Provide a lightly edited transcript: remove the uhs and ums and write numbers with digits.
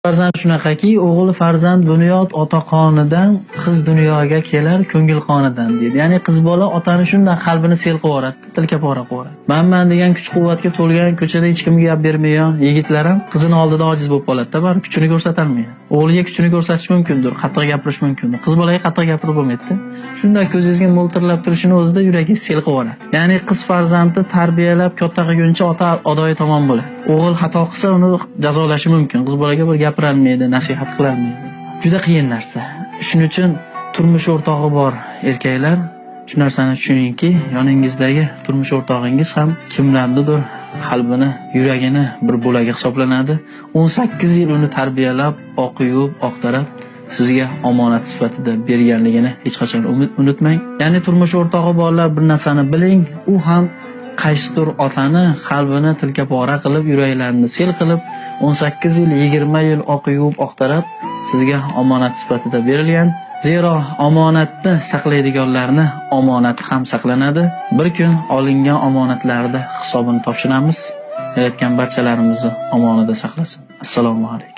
Farzand shunaqaki, o'g'il farzand bunyod ota qonidan, qiz dunyoga kelar ko'ngil qonidan deydi. Ya'ni qiz bola otani shunday qalbini sel qilib yuboradi, tilkapora qilib yuboradi. Men degan kuch-quvvatga to'lgan ko'chada hech kimga gap bermaydigan yigitlar ham qizini oldida ojiz bo'lib qoladi-da, bari kuchini ko'rsata olmaydi. O'g'liga kuchini ko'rsatish mumkindir, qattiq gapirish mumkindir. Qiz bolaga qattiq gapirib bo'lmaydi-da. Shunday ko'zingizga mo'ltirlab turishini o'zida yuragingiz sel qilib yuboradi. Ya'ni qiz farzandni tarbiyalab katta qilguncha ota adoyi tomon bo'ladi. O'g'il xato qilsa uni jazolashi mumkin. Qiz bolaga bir gapirolmaydi, nasihat qilolmaydi. Juda qiyin narsa. Shuning uchun turmush o'rtog'i bor erkaklar shu narsani tushuningki, yoningizdagi turmush o'rtog'ingiz ham kimlarnidir qalbini, yuragini bir bo'lagi hisoblanadi. 18 yil uni tarbiyalab, oqiyib, oqtarib sizga omonat sifatida berganligini hech qachon unutmang. Ya'ni turmush o'rtog'i borlar bir narsani biling, u ham qaysidir otani qalbini tilkapora qilib, yuraklarini sel qilib 18 yil, 20 yil oqiyib, oqtarib sizga omonat sifatida berilgan. Zero omonatni saqlaydiganlarni omonati ham saqlanadi. Bir kun olingan omonatlarda hisobini topshiramiz. Yaratgan barchalarimizni omonida saqlasin. Assalomu alaykum.